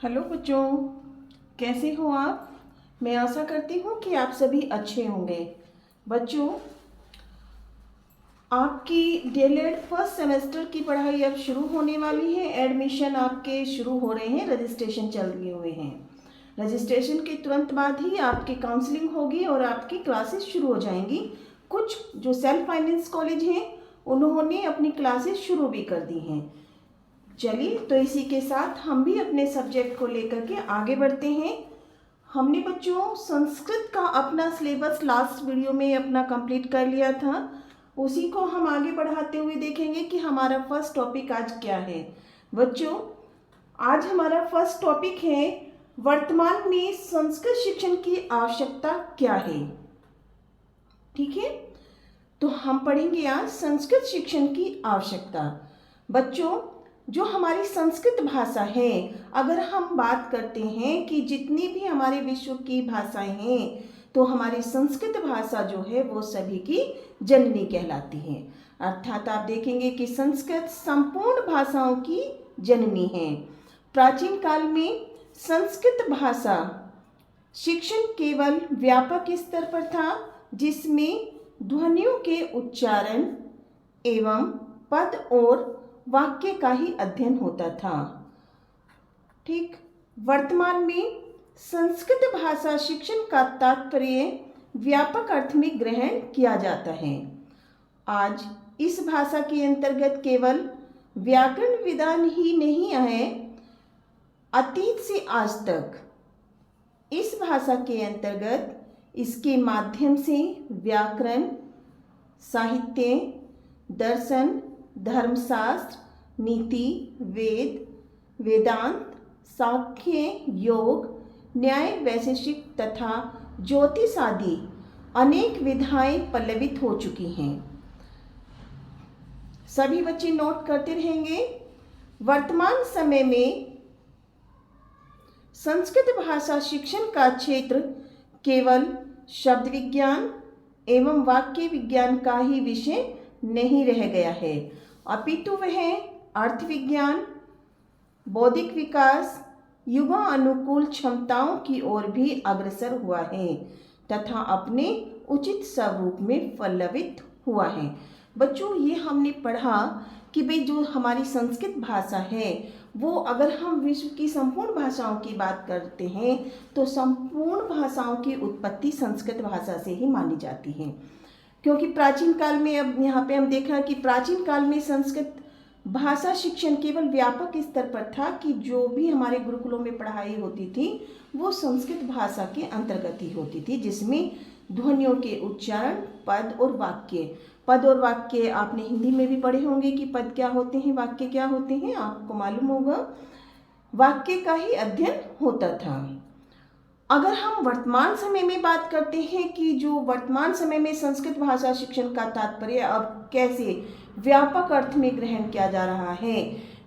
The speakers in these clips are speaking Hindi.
हेलो बच्चों, कैसे हो आप। मैं आशा करती हूँ कि आप सभी अच्छे होंगे। बच्चों, आपकी डीएलएड फर्स्ट सेमेस्टर की पढ़ाई अब शुरू होने वाली है। एडमिशन आपके शुरू हो रहे हैं, रजिस्ट्रेशन चल रहे हुए हैं। रजिस्ट्रेशन के तुरंत बाद ही आपकी काउंसलिंग होगी और आपकी क्लासेस शुरू हो जाएंगी। कुछ जो सेल्फ फाइनेंस कॉलेज हैं उन्होंने अपनी क्लासेस शुरू भी कर दी हैं। चलिए, तो इसी के साथ हम भी अपने सब्जेक्ट को लेकर के आगे बढ़ते हैं। हमने बच्चों संस्कृत का अपना सिलेबस लास्ट वीडियो में अपना कंप्लीट कर लिया था। उसी को हम आगे बढ़ाते हुए देखेंगे कि हमारा फर्स्ट टॉपिक आज क्या है। बच्चों, आज हमारा फर्स्ट टॉपिक है वर्तमान में संस्कृत शिक्षण की आवश्यकता क्या है। ठीक है, तो हम पढ़ेंगे आज संस्कृत शिक्षण की आवश्यकता। बच्चों, जो हमारी संस्कृत भाषा है, अगर हम बात करते हैं कि जितनी भी हमारे विश्व की भाषाएं हैं, तो हमारी संस्कृत भाषा जो है वो सभी की जननी कहलाती है। अर्थात आप देखेंगे कि संस्कृत संपूर्ण भाषाओं की जननी है। प्राचीन काल में संस्कृत भाषा शिक्षण केवल व्यापक स्तर पर था, जिसमें ध्वनियों के उच्चारण एवं पद और वाक्य का ही अध्ययन होता था। ठीक, वर्तमान में संस्कृत भाषा शिक्षण का तात्पर्य व्यापक अर्थ में ग्रहण किया जाता है। आज इस भाषा के अंतर्गत केवल व्याकरण विधान ही नहीं है, अतीत से आज तक इस भाषा के अंतर्गत इसके माध्यम से व्याकरण, साहित्य, दर्शन, धर्मशास्त्र, नीति, वेद, वेदांत, सांख्य, योग, न्याय, वैशेषिक तथा ज्योतिष आदि अनेक विधाएं पल्लवित हो चुकी हैं। सभी बच्चे नोट करते रहेंगे। वर्तमान समय में संस्कृत भाषा शिक्षण का क्षेत्र केवल शब्द विज्ञान एवं वाक्य विज्ञान का ही विषय नहीं रह गया है, अपितु वह अर्थ विज्ञान, बौद्धिक विकास, युवा अनुकूल क्षमताओं की ओर भी अग्रसर हुआ है तथा अपने उचित स्वरूप में पल्लवित हुआ है। बच्चों, ये हमने पढ़ा कि भाई जो हमारी संस्कृत भाषा है वो, अगर हम विश्व की संपूर्ण भाषाओं की बात करते हैं तो संपूर्ण भाषाओं की उत्पत्ति संस्कृत भाषा से ही मानी जाती है। क्योंकि प्राचीन काल में, अब यहाँ पे हम देख रहे हैं कि प्राचीन काल में संस्कृत भाषा शिक्षण केवल व्यापक स्तर पर था कि जो भी हमारे गुरुकुलों में पढ़ाई होती थी वो संस्कृत भाषा के अंतर्गत ही होती थी, जिसमें ध्वनियों के उच्चारण, पद और वाक्य आपने हिंदी में भी पढ़े होंगे कि पद क्या होते हैं, वाक्य क्या होते हैं, आपको मालूम होगा। वाक्य का ही अध्ययन होता था। अगर हम वर्तमान समय में बात करते हैं कि जो वर्तमान समय में संस्कृत भाषा शिक्षण का तात्पर्य अब कैसे व्यापक अर्थ में ग्रहण किया जा रहा है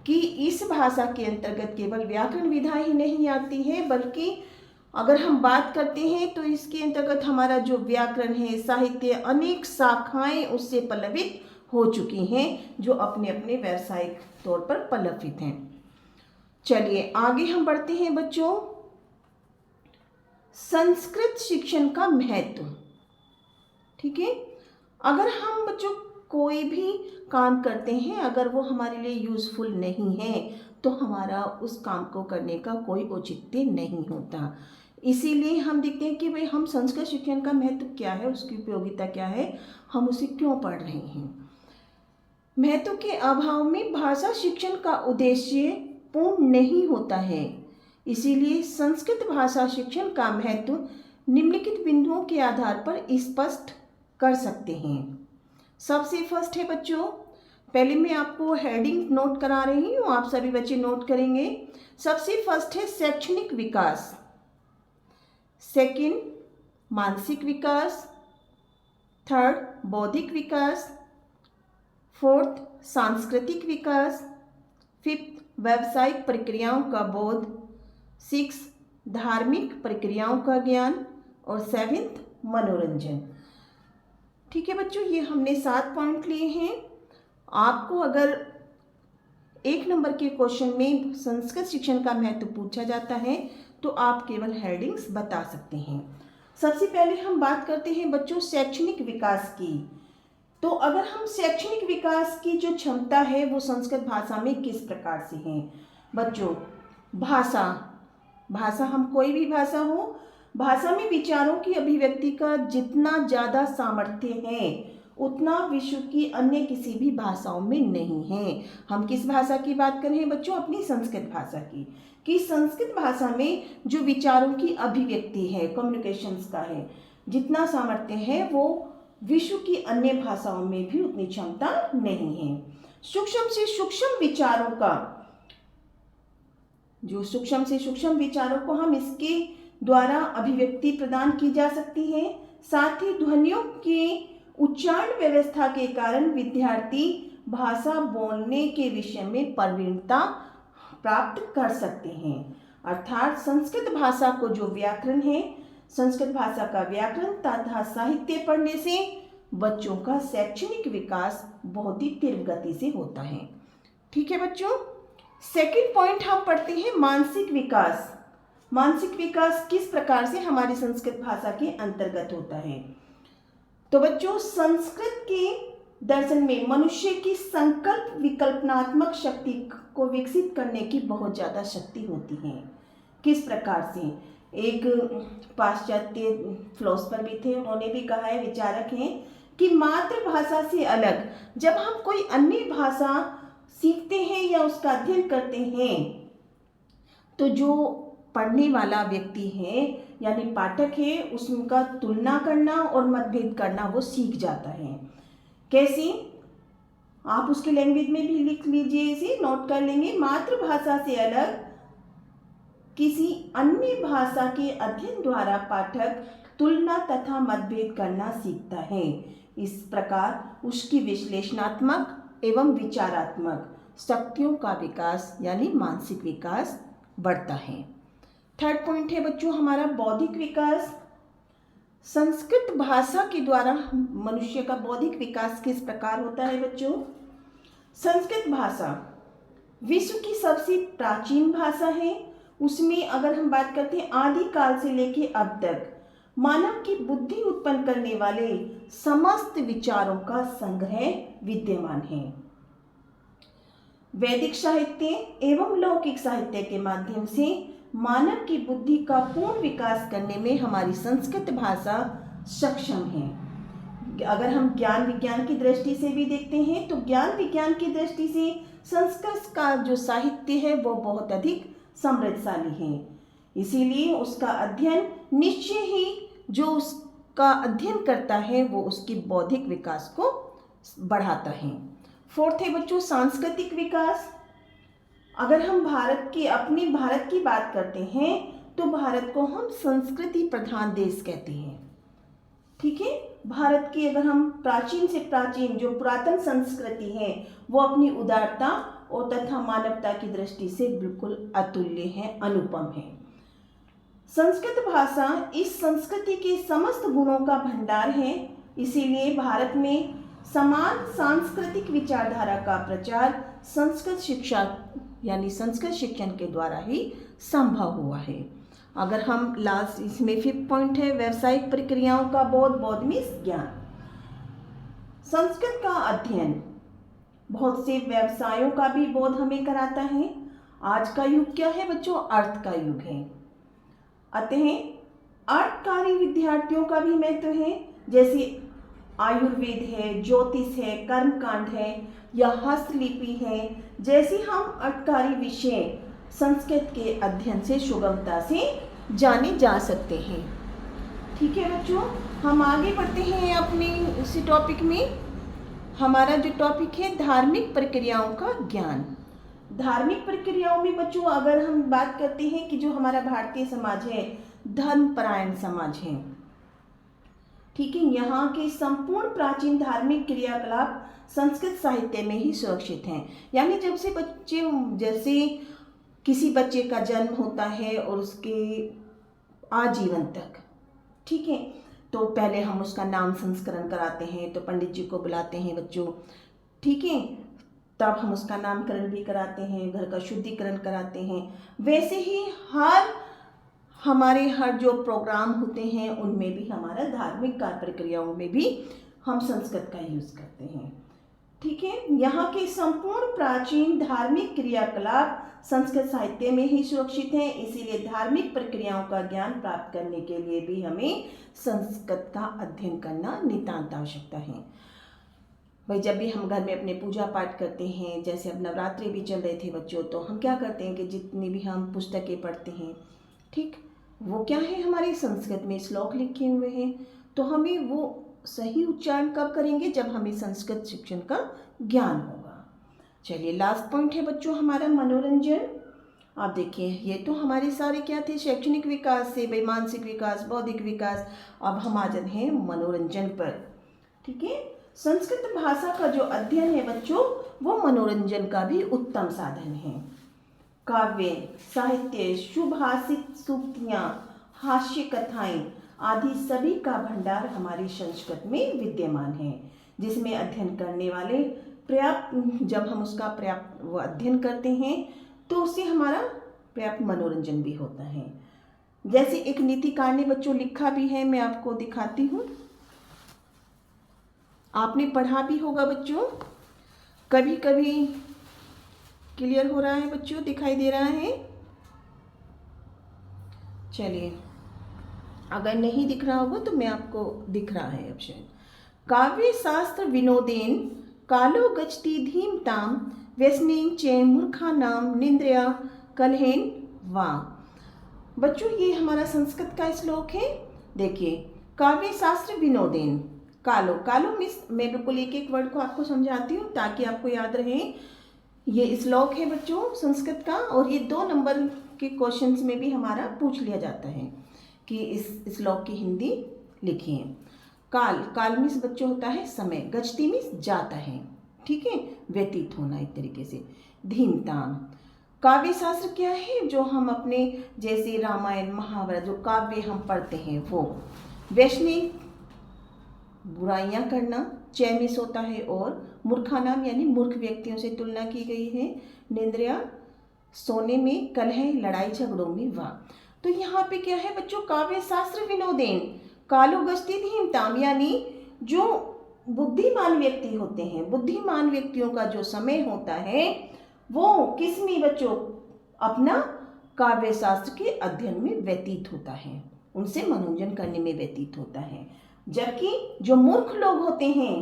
कि इस भाषा के अंतर्गत केवल व्याकरण विधा ही नहीं आती है, बल्कि अगर हम बात करते हैं तो इसके अंतर्गत हमारा जो व्याकरण है, साहित्य, अनेक शाखाएं उससे पल्लवित हो चुकी हैं, जो अपने अपने व्यावसायिक तौर पर पल्लवित हैं। चलिए आगे हम बढ़ते हैं बच्चों। संस्कृत शिक्षण का महत्व। ठीक है, अगर हम बच्चों कोई भी काम करते हैं, अगर वो हमारे लिए यूजफुल नहीं है तो हमारा उस काम को करने का कोई औचित्य नहीं होता। इसीलिए हम देखते हैं कि भाई हम संस्कृत शिक्षण का महत्व क्या है, उसकी उपयोगिता क्या है, हम उसे क्यों पढ़ रहे हैं। महत्व के अभाव में भाषा शिक्षण का उद्देश्य पूर्ण नहीं होता है। इसीलिए संस्कृत भाषा शिक्षण का महत्व निम्नलिखित बिंदुओं के आधार पर स्पष्ट कर सकते हैं। सबसे फर्स्ट है बच्चों, पहले मैं आपको हेडिंग नोट करा रही हूँ, आप सभी बच्चे नोट करेंगे। सबसे फर्स्ट है शैक्षणिक विकास, सेकंड मानसिक विकास, थर्ड बौद्धिक विकास, फोर्थ सांस्कृतिक विकास, फिफ्थ व्यावसायिक प्रक्रियाओं का बोध, सिक्स धार्मिक प्रक्रियाओं का ज्ञान और सेवेंथ मनोरंजन। ठीक है बच्चों, ये हमने 7 पॉइंट लिए हैं। आपको अगर 1 नंबर के क्वेश्चन में संस्कृत शिक्षण का महत्व पूछा जाता है तो आप केवल हेडिंग्स बता सकते हैं। सबसे पहले हम बात करते हैं बच्चों शैक्षणिक विकास की। तो अगर हम शैक्षणिक विकास की जो क्षमता है वो संस्कृत भाषा में किस प्रकार से है बच्चों। भाषा हम कोई भी भाषा हो, भाषा में विचारों की अभिव्यक्ति का जितना ज़्यादा सामर्थ्य है उतना विश्व की अन्य किसी भी भाषाओं में नहीं है। हम किस भाषा की बात कर रहे हैं बच्चों, अपनी संस्कृत भाषा की। कि संस्कृत भाषा में जो विचारों की अभिव्यक्ति है, कम्युनिकेशंस का है, जितना सामर्थ्य है वो विश्व की अन्य भाषाओं में भी उतनी क्षमता नहीं है। सूक्ष्म से सूक्ष्म विचारों का, जो सूक्ष्म से सूक्ष्म विचारों को हम इसके द्वारा अभिव्यक्ति प्रदान की जा सकती है। साथ ही ध्वनियों की उच्चारण व्यवस्था के कारण विद्यार्थी भाषा बोलने के विषय में प्रवीणता प्राप्त कर सकते हैं। अर्थात संस्कृत भाषा को जो व्याकरण है, संस्कृत भाषा का व्याकरण तथा साहित्य पढ़ने से बच्चों का शैक्षणिक विकास बहुत ही तीव्र गति से होता है। ठीक है बच्चों। सेकंड पॉइंट हम पढ़ते हैं मानसिक विकास। मानसिक विकास किस प्रकार से हमारी संस्कृत भाषा के अंतर्गत होता है। तो बच्चों संस्कृत के दर्शन में मनुष्य की संकल्प विकल्पनात्मक शक्ति को विकसित करने की बहुत ज़्यादा शक्ति होती है। किस प्रकार से, एक पाश्चात्य फिलोसफर भी थे, उन्होंने भी कहा है, विचारक हैं, कि मातृभाषा से अलग जब हम कोई अन्य भाषा सीखते हैं या उसका अध्ययन करते हैं तो जो पढ़ने वाला व्यक्ति है यानी पाठक है उसका तुलना करना और मतभेद करना वो सीख जाता है। कैसे, आप उसके लैंग्वेज में भी लिख लीजिए, इसे नोट कर लेंगे। मातृभाषा से अलग किसी अन्य भाषा के अध्ययन द्वारा पाठक तुलना तथा मतभेद करना सीखता है। इस प्रकार उसकी विश्लेषणात्मक एवं विचारात्मक शक्तियों का विकास यानी मानसिक विकास बढ़ता है। थर्ड पॉइंट है बच्चों हमारा बौद्धिक विकास। संस्कृत भाषा के द्वारा मनुष्य का बौद्धिक विकास किस प्रकार होता है बच्चों। संस्कृत भाषा विश्व की सबसे प्राचीन भाषा है। उसमें अगर हम बात करते हैं आदि काल से लेके अब तक मानव की बुद्धि उत्पन्न करने वाले समस्त विचारों का संग्रह विद्यमान है। वैदिक साहित्य एवं लौकिक साहित्य के माध्यम से मानव की बुद्धि का पूर्ण विकास करने में हमारी संस्कृत भाषा सक्षम है। अगर हम ज्ञान विज्ञान की दृष्टि से भी देखते हैं तो ज्ञान विज्ञान की दृष्टि से संस्कृत का जो साहित्य है वो बहुत अधिक समृद्धशाली है। इसीलिए उसका अध्ययन निश्चय ही जो उसका अध्ययन करता है वो उसकी बौद्धिक विकास को बढ़ाता है। फोर्थ है बच्चों सांस्कृतिक विकास। अगर हम अपने भारत की बात करते हैं तो भारत को हम संस्कृति प्रधान देश कहते हैं। ठीक है, भारत की अगर हम प्राचीन से प्राचीन जो पुरातन संस्कृति है वो अपनी उदारता और तथा मानवता की दृष्टि से बिल्कुल अतुल्य है, अनुपम है। संस्कृत भाषा इस संस्कृति के समस्त गुणों का भंडार है। इसीलिए भारत में समान सांस्कृतिक विचारधारा का प्रचार संस्कृत शिक्षा यानी संस्कृत शिक्षण के द्वारा ही संभव हुआ है। अगर हम लास्ट इसमें फिफ्थ पॉइंट है व्यावसायिक प्रक्रियाओं का बोध में ज्ञान। संस्कृत का अध्ययन बहुत से व्यवसायों का भी बोध हमें कराता है। आज का युग क्या है बच्चों, अर्थ का युग है। अतः अर्थकारी विद्यार्थियों का भी महत्व है, जैसे आयुर्वेद है, ज्योतिष है, कर्मकांड है या हस्तलिपि है, जैसे हम अर्थकारी विषय संस्कृत के अध्ययन से सुगमता से जाने जा सकते हैं। ठीक है बच्चों, हम आगे बढ़ते हैं अपने इसी टॉपिक में। हमारा जो टॉपिक है धार्मिक प्रक्रियाओं का ज्ञान। धार्मिक प्रक्रियाओं में बच्चों अगर हम बात करते हैं कि जो हमारा भारतीय समाज है धर्मपरायण समाज है। ठीक है, यहाँ के संपूर्ण प्राचीन धार्मिक क्रियाकलाप संस्कृत साहित्य में ही सुरक्षित हैं। यानी जैसे किसी बच्चे का जन्म होता है और उसके आजीवन तक, ठीक है, तो पहले हम उसका नाम संस्करण कराते हैं तो पंडित जी को बुलाते हैं बच्चों। ठीक है, तब हम उसका नामकरण भी कराते हैं, घर का शुद्धिकरण कराते हैं। वैसे ही हमारे हर जो प्रोग्राम होते हैं उनमें भी हमारा धार्मिक कार्य प्रक्रियाओं में भी हम संस्कृत का यूज़ करते हैं। ठीक है, यहाँ के संपूर्ण प्राचीन धार्मिक क्रियाकलाप संस्कृत साहित्य में ही सुरक्षित हैं, इसीलिए धार्मिक प्रक्रियाओं का ज्ञान प्राप्त करने के लिए भी हमें संस्कृत का अध्ययन करना नितांत आवश्यकता है। भाई जब भी हम घर में अपने पूजा पाठ करते हैं, जैसे अब नवरात्रि भी चल रहे थे बच्चों, तो हम क्या करते हैं कि जितनी भी हम पुस्तकें पढ़ते हैं, ठीक, वो क्या है, हमारे संस्कृत में श्लोक लिखे हुए हैं। तो हमें वो सही उच्चारण कब करेंगे, जब हमें संस्कृत शिक्षण का ज्ञान होगा। चलिए लास्ट पॉइंट है बच्चों हमारा मनोरंजन। आप देखिए ये तो हमारे सारे क्या थे, शैक्षणिक विकास से भाई मानसिक विकास, बौद्धिक विकास। अब हम आ जाते हैं मनोरंजन पर। ठीक है, संस्कृत भाषा का जो अध्ययन है बच्चों, वो मनोरंजन का भी उत्तम साधन है। काव्य, साहित्य, सुभाषित सूक्तियाँ, हास्य कथाएं आदि सभी का भंडार हमारी संस्कृत में विद्यमान है, जिसमें अध्ययन करने वाले जब हम उसका पर्याप्त वो अध्ययन करते हैं तो उससे हमारा पर्याप्त मनोरंजन भी होता है। जैसे एक नीतिकार ने बच्चों लिखा भी है, मैं आपको दिखाती हूँ, आपने पढ़ा भी होगा बच्चों, कभी कभी क्लियर हो रहा है बच्चों, दिखाई दे रहा है। चलिए अगर नहीं दिख रहा होगा तो मैं आपको दिख रहा है ऑप्शन। काव्य शास्त्र विनोदेन कालो गच्छति धीमताम व्यसनेन च मूर्खानाम निंद्रिया कलहेन वा। बच्चों ये हमारा संस्कृत का श्लोक है। देखिए, काव्य शास्त्र विनोदेन, कालो, कालो मिस, मैं बिल्कुल एक एक वर्ड को आपको समझाती हूँ ताकि आपको याद रहे। ये श्लोक है बच्चों संस्कृत का, और ये 2 नंबर के क्वेश्चंस में भी हमारा पूछ लिया जाता है कि इस श्लोक की हिंदी लिखिए। काल, काल मीन्स बच्चों होता है समय, गच्छति मीन्स जाता है, ठीक है, व्यतीत होना एक तरीके से। धीमताम, काव्य शास्त्र क्या है, जो हम अपने जैसे रामायण महाभारत जो काव्य हम पढ़ते हैं वो। वैष्णव, बुराइयां करना, चैमिस होता है, और मूर्खानाम यानी मूर्ख व्यक्तियों से तुलना की गई है। निंद्रिया, सोने में, कलह, लड़ाई झगड़ों में, वाह। तो यहाँ पे क्या है बच्चों, काव्य शास्त्र विनोदेन कालो गच्छति धीमताम, यानी जो बुद्धिमान व्यक्ति होते हैं, बुद्धिमान व्यक्तियों का जो समय होता है वो किसमें बच्चों, अपना काव्य शास्त्र के अध्ययन में व्यतीत होता है, उनसे मनोरंजन करने में व्यतीत होता है। जबकि जो मूर्ख लोग होते हैं,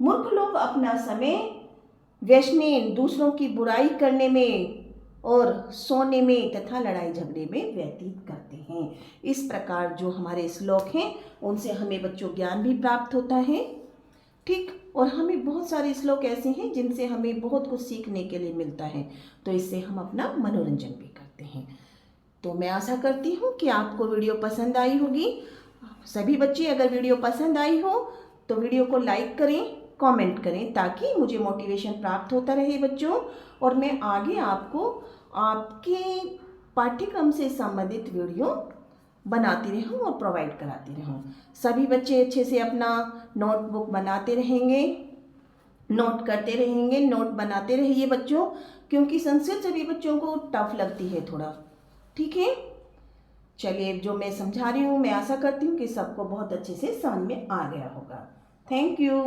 मूर्ख लोग अपना समय वैष्णव, दूसरों की बुराई करने में और सोने में तथा लड़ाई झगड़े में व्यतीत करते हैं। इस प्रकार जो हमारे श्लोक हैं उनसे हमें बच्चों ज्ञान भी प्राप्त होता है, ठीक, और हमें बहुत सारे श्लोक ऐसे हैं जिनसे हमें बहुत कुछ सीखने के लिए मिलता है, तो इससे हम अपना मनोरंजन भी करते हैं। तो मैं आशा करती हूँ कि आपको वीडियो पसंद आई होगी। सभी बच्चे अगर वीडियो पसंद आई हो तो वीडियो को लाइक करें, कमेंट करें, ताकि मुझे मोटिवेशन प्राप्त होता रहे बच्चों, और मैं आगे आपको आपके पाठ्यक्रम से संबंधित वीडियो बनाती रहूं और प्रोवाइड कराती रहूं। सभी बच्चे अच्छे से अपना नोटबुक बनाते रहेंगे, नोट करते रहेंगे, नोट बनाते रहिए बच्चों, क्योंकि संस्कृत सभी बच्चों को टफ लगती है थोड़ा, ठीक है। चलिए, जो मैं समझा रही हूँ मैं आशा करती हूँ कि सबको बहुत अच्छे से समझ में आ गया होगा। Thank you.